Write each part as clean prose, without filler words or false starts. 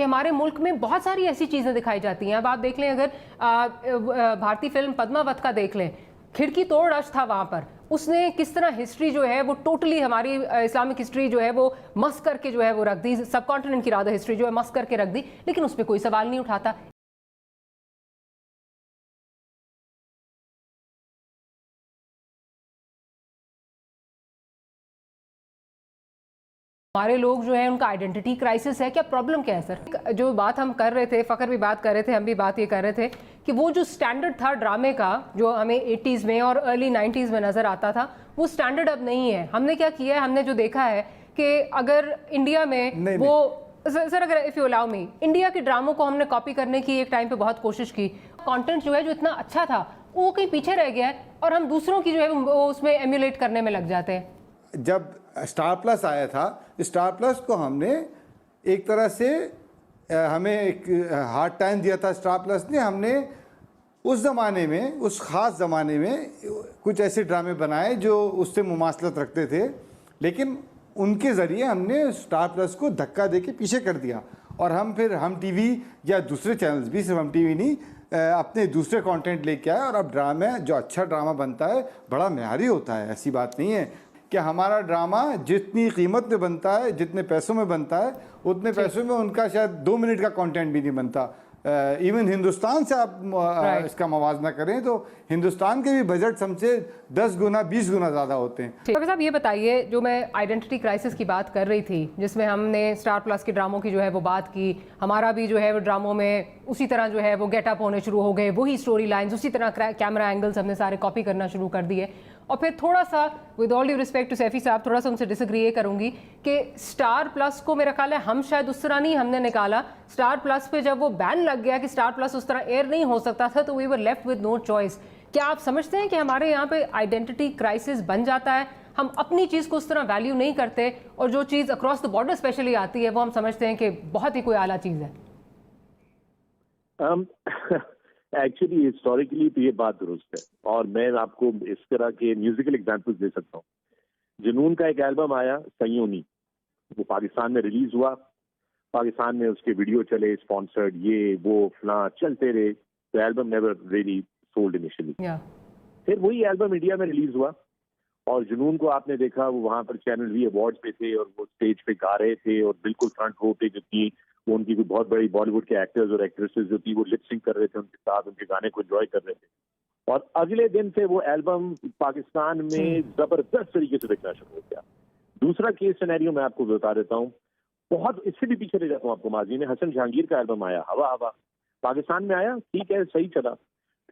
कि हमारे मुल्क में बहुत सारी ऐसी चीज़ें दिखाई जाती हैं। अब आप देख लें, अगर भारतीय फिल्म पद्मावत का देख लें, खिड़की तोड़ रश था वहाँ पर, उसने किस तरह हिस्ट्री जो है वो टोटली हमारी इस्लामिक हिस्ट्री जो है वो मस करके जो है वो रख दी, सब कॉन्टिनेंट की राधा हिस्ट्री जो है मस करके रख दी, लेकिन उस पर कोई सवाल नहीं उठाता। हमारे लोग जो है उनका आइडेंटिटी क्राइसिस है, क्या प्रॉब्लम क्या है सर? जो बात हम कर रहे थे, फ़खर भी बात कर रहे थे, हम भी बात ये कर रहे थे कि वो जो स्टैंडर्ड था ड्रामे का, जो हमें 80s में और अर्ली 90s में नज़र आता था, वो स्टैंडर्ड अब नहीं है। हमने क्या किया है, हमने जो देखा है कि अगर इंडिया में वो सर अगर if you allow me, India के ड्रामों को हमने कॉपी करने की एक टाइम पे बहुत कोशिश की, कंटेंट जो है जो इतना अच्छा था वो कहीं पीछे रह गया है और हम दूसरों की जो है वो उसमें एम्यूलेट करने में लग जाते हैं। जब स्टार प्लस आया था, स्टार प्लस को हमने एक तरह से हमें एक हार्ड टाइम दिया था स्टार प्लस ने। हमने उस ज़माने में, उस ख़ास ज़माने में कुछ ऐसे ड्रामे बनाए जो उससे मुमासलत रखते थे, लेकिन उनके ज़रिए हमने स्टार प्लस को धक्का दे के पीछे कर दिया। और हम टीवी या दूसरे चैनल्स भी, सिर्फ हम टीवी नहीं, अपने दूसरे कंटेंट लेके आए। और अब ड्रामे, जो अच्छा ड्रामा बनता है बड़ा मेयारी होता है, ऐसी बात नहीं है कि हमारा ड्रामा जितनी कीमत में बनता है, जितने पैसों में बनता है, उतने पैसों में उनका शायद 2 मिनट का कंटेंट भी नहीं बनता। इवन हिंदुस्तान से आप इसका मवाजना करें तो हिंदुस्तान के भी बजट हमसे 10 गुना 20 गुना ज़्यादा होते हैं। डॉक्टर साहब ये बताइए, जो मैं आइडेंटिटी क्राइसिस की बात कर रही थी, जिसमें हमने स्टार प्लस के ड्रामों की जो है वो बात की, हमारा भी जो है वो ड्रामों में उसी तरह जो है वो गेटअप होने शुरू हो गए, वही स्टोरी लाइन्स, उसी तरह कैमरा एंगल्स हमने सारे कॉपी करना शुरू कर दिए। और फिर थोड़ा सा, with all due respect to Saifi साहब, थोड़ा सा उनसे डिसएग्री ये करूंगी कि स्टार प्लस को मेरा ख्याल है हम शायद उस तरह नहीं हमने निकाला। स्टार प्लस पे जब वो बैन लग गया कि स्टार प्लस उस तरह एयर नहीं हो सकता था, तो we were left with no choice. क्या आप समझते हैं कि हमारे यहाँ पे आइडेंटिटी क्राइसिस बन जाता है, हम अपनी चीज़ को उस तरह वैल्यू नहीं करते और जो चीज़ अक्रॉस द बॉर्डर स्पेशली आती है वो हम समझते हैं कि बहुत ही कोई आला चीज़ है? एक्चुअली हिस्टोरिकली तो ये बात दुरुस्त है, और मैं आपको इस तरह के म्यूजिकल एग्जांपल्स दे सकता हूँ। जुनून का एक एल्बम आया, सयोनी, वो पाकिस्तान में रिलीज हुआ, पाकिस्तान में उसके वीडियो चले, स्पॉन्सर्ड, ये वो फलां चलते रहे। तो album never really sold initially. फिर वही एल्बम इंडिया में रिलीज हुआ और जुनून को आपने देखा, वो वहां पर चैनल वी अवार्ड्स पे थे और वो स्टेज पे गा रहे थे और बिल्कुल फ्रंट रो पे जो थी वो उनकी कोई बहुत बड़ी बॉलीवुड के एक्टर्स और एक्ट्रेसेस जो थी वो लिप सिंक कर रहे थे उनके साथ, उनके गाने को एंजॉय कर रहे थे। और अगले दिन से वो एल्बम पाकिस्तान में जबरदस्त तरीके से बिकना शुरू हो गया। दूसरा केस सिनेरियो मैं आपको बता देता हूँ, बहुत इससे भी पीछे ले जाता हूँ आपको। माजी में हसन जहांगीर का एल्बम आया, हवा हवा, पाकिस्तान में आया, ठीक है, सही चला।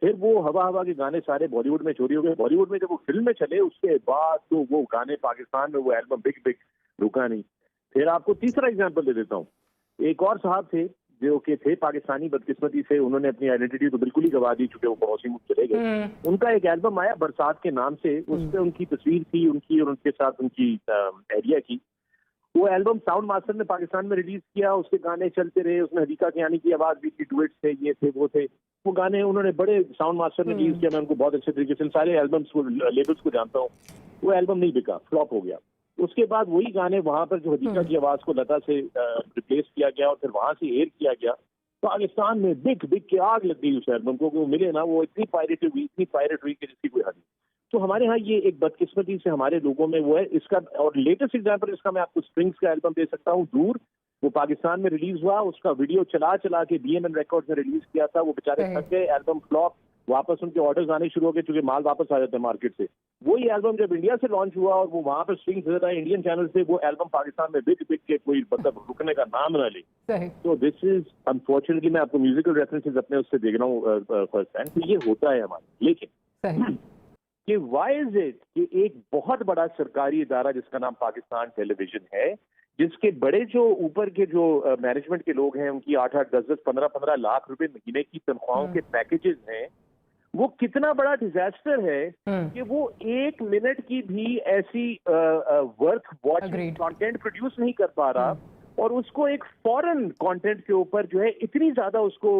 फिर वो हवा हवा के गाने सारे बॉलीवुड में चोरी हो गए। बॉलीवुड में जब वो फिल्म में चले उसके बाद तो वो गाने पाकिस्तान में, वो एल्बम बिग बिग, रुका नहीं। फिर आपको तीसरा एग्जांपल दे देता हूँ। एक और साहब थे जो कि थे पाकिस्तानी, बदकिस्मती से उन्होंने अपनी आइडेंटिटी तो बिल्कुल ही गवा दी चुके वो पड़ोसी मुल्क चले गए। उनका एक एल्बम आया बरसात के नाम से, उस पर उनकी तस्वीर थी उनकी और उनके साथ उनकी एरिया की। वो एल्बम साउंड मास्टर ने पाकिस्तान में रिलीज किया, उसके गाने चलते रहे, उसमें हदीका कियानी की आवाज भी थी, डुएट्स थे, ये थे वो थे। वो गाने उन्होंने बड़े साउंड मास्टर ने रिलीज किया, मैं उनको बहुत अच्छे तरीके से सारे एल्बम्स को, लेबल्स को जानता हूँ। वो एल्बम नहीं बिका, फ्लॉप हो गया। उसके बाद वही गाने वहां पर जो हदीका की आवाज को लता से रिप्लेस किया गया और फिर वहां से एयर किया गया। पाकिस्तान में बिक बिक के आग लग गई उस एल्बम को, वो मिले ना, वो इतनी पायरेट हुई कि जिसकी कोई हद नहीं। तो हमारे यहाँ ये एक बदकिस्मती से हमारे लोगों में वो है इसका। और लेटेस्ट एग्जांपल इसका मैं आपको स्प्रिंग्स का एल्बम दे सकता हूँ, दूर, वो पाकिस्तान में रिलीज हुआ, उसका वीडियो चला चला के बीएमएन रिकॉर्ड्स ने रिलीज किया था, वो बेचारे थक गए, एल्बम फ्लॉप, वापस उनके ऑर्डर्स आने शुरू हो गए क्योंकि माल वापस आ जाता है मार्केट से। वही एल्बम जब इंडिया से लॉन्च हुआ और वो वहां पर स्ट्रिंग्स नजर आए इंडियन चैनल से, वो एल्बम पाकिस्तान में बिक बिक के कोई मतलब रुकने का नाम ना ले। तो दिस इज अनफॉर्चुनेटली, मैं आपको म्यूजिकल रेफरेंसेस अपने उससे देख रहा हूँ फर्स्ट हैंड, तो ये होता है हमारे। लेकिन कि वाई इज इट कि एक बहुत बड़ा सरकारी इदारा जिसका नाम पाकिस्तान टेलीविजन है, जिसके बड़े जो ऊपर के जो मैनेजमेंट के लोग हैं, उनकी 8-8, 10-10, 15-15 लाख रुपए महीने की तनख्वाहों के पैकेजेस हैं, वो कितना बड़ा डिजास्टर है कि वो 1 मिनट की भी ऐसी वर्थ वॉचिंग कंटेंट प्रोड्यूस नहीं कर पा रहा और उसको एक फॉरेन कंटेंट के ऊपर जो है इतनी ज्यादा उसको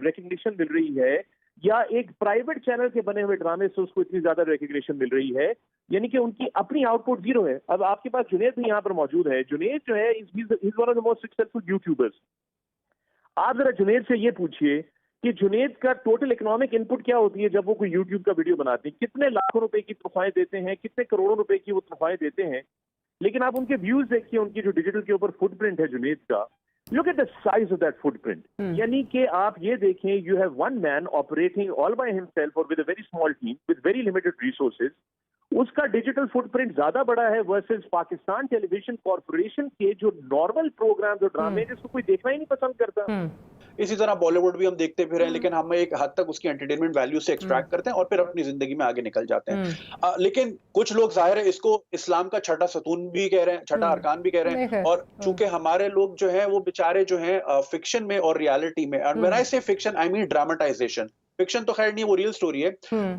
रिकग्निशन मिल रही है, या एक प्राइवेट चैनल के बने हुए ड्रामे से उसको इतनी ज्यादा रिकग्निशन मिल रही है, यानी कि उनकी अपनी आउटपुट जीरो है। अब आपके पास जुनेद भी यहाँ पर मौजूद है। जुनेद जो है is one of the most successful YouTubers. आप जरा जुनेद से ये पूछिए कि जुनेद का टोटल इकोनॉमिक इनपुट क्या होती है जब वो कोई यूट्यूब का वीडियो बनाते हैं, कितने लाखों रुपए की तनख्वाहें देते हैं, कितने करोड़ों रुपए की वो तनख्वाहें देते हैं, लेकिन आप उनके व्यूज देखिए, उनकी जो डिजिटल के ऊपर फुटप्रिंट है जुनेद का, look at the size of that footprint. यानी कि आप ये देखें, you have one man operating all by himself और with a very small team with very limited resources, उसका डिजिटल फुटप्रिंट ज्यादा बड़ा है वर्सेस पाकिस्तान टेलीविजन कॉर्पोरेशन के जो नॉर्मल प्रोग्राम जो ड्रामे जिसको कोई देखना ही नहीं पसंद करता। इसी तरह बॉलीवुड भी हम देखते फिर हैं, लेकिन हम एक हद तक उसकी एंटरटेनमेंट वैल्यू से एक्सट्रैक्ट करते हैं और फिर अपनी जिंदगी में आगे निकल जाते हैं। लेकिन कुछ लोग जाहिर है इसको इस्लाम का छठा सतून भी कह रहे हैं, छठा अरकान भी कह रहे हैं, और चूंकि हमारे लोग जो हैं वो बेचारे जो हैं फिक्शन में और रियलिटी में, और व्हेन आई से fiction I mean dramatisation, fiction तो खैर नहीं, वो रियल स्टोरी है,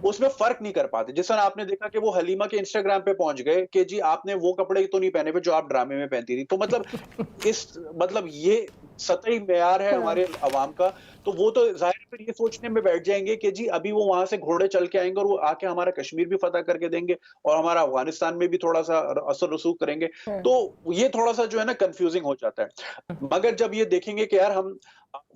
उसमें फर्क नहीं कर पाते। जिस तरह आपने देखा कि वो हलीमा के इंस्टाग्राम पे पहुंच गए कि जी आपने वो कपड़े तो नहीं पहने हुए जो आप ड्रामे में पहनती थी, तो मतलब ये सतही मेयार है हमारे अवाम का। तो वो तो जाहिर फिर ये सोचने में बैठ जाएंगे कि जी अभी वो वहां से घोड़े चल के आएंगे और वो आके हमारा कश्मीर भी फतह करके देंगे और हमारा अफगानिस्तान में भी थोड़ा सा असर रसूख करेंगे। तो ये थोड़ा सा जो है ना कंफ्यूजिंग हो जाता है। मगर जब ये देखेंगे कि यार हम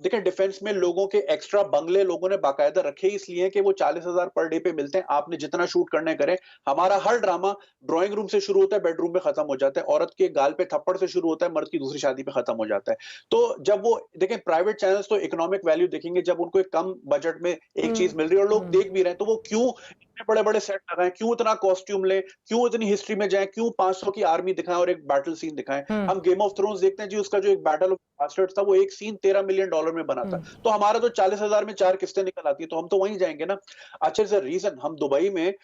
देखें डिफेंस में लोगों के एक्स्ट्रा बंगले लोगों ने बाकायदा रखे इसलिए कि वो 40,000 पर डे पे मिलते हैं, आपने जितना शूट करने करें। हमारा हर ड्रामा ड्राइंग रूम से शुरू होता है, बेडरूम में खत्म हो जाता है, औरत के गाल पे थप्पड़ से शुरू होता है, मर्द की दूसरी शादी पे खत्म हो जाता है। तो जब वो देखें प्राइवेट चैनल्स तो इकोनॉमिक वैल्यू देखेंगे, जब उनको एक कम बजट में एक चीज मिल रही है और लोग देख भी रहे हैं, तो वो क्यों इतने बड़े बड़े सेट लगाएं, क्यों इतना कॉस्ट्यूम ले, क्यों इतनी हिस्ट्री में जाएं, क्यों 500 की आर्मी दिखाएं और एक बैटल सीन दिखाएं। हम गेम ऑफ थ्रोन्स देखते हैं जी, उसका जो एक बैटल ऑफ बास्टर्ड्स था वो एक सीन $13 मिलियन में बना था, तो हमारा तो 40,000 में 4 किस्तें निकल आती है, तो हम तो वहीं जाएंगे ना। अच्छा इज रीजन हम दुबई में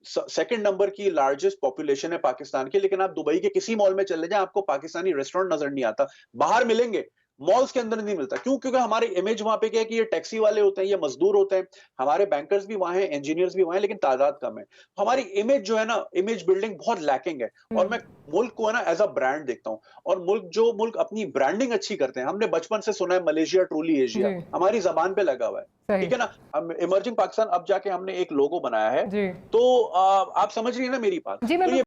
सेकंड नंबर की लार्जेस्ट पॉपुलेशन है पाकिस्तान की, लेकिन आप दुबई के किसी मॉल में चले जाएं आपको पाकिस्तानी रेस्टोरेंट नजर नहीं आता, बाहर मिलेंगे, मॉल्स के अंदर नहीं मिलता। क्यों? क्योंकि हमारी इमेज वहां पे क्या है कि ये टैक्सी वाले होते हैं, ये मजदूर होते हैं, हमारे बैंकर्स भी वहां हैं, इंजीनियर्स भी वहां हैं, लेकिन तादाद कम है। हमारी इमेज जो है ना, इमेज बिल्डिंग बहुत लैकिंग है। और मैं मुल्क को है ना एज अ ब्रांड देखता हूँ, और मुल्क अपनी ब्रांडिंग अच्छी करते हैं। हमने बचपन से सुना है मलेशिया ट्रूली एशिया, हमारी जबान पे लगा हुआ है, ठीक है ना। इमर्जिंग पाकिस्तान अब जाके हमने एक लोगो बनाया है, तो आप समझ रही है ना मेरी बात। तो ये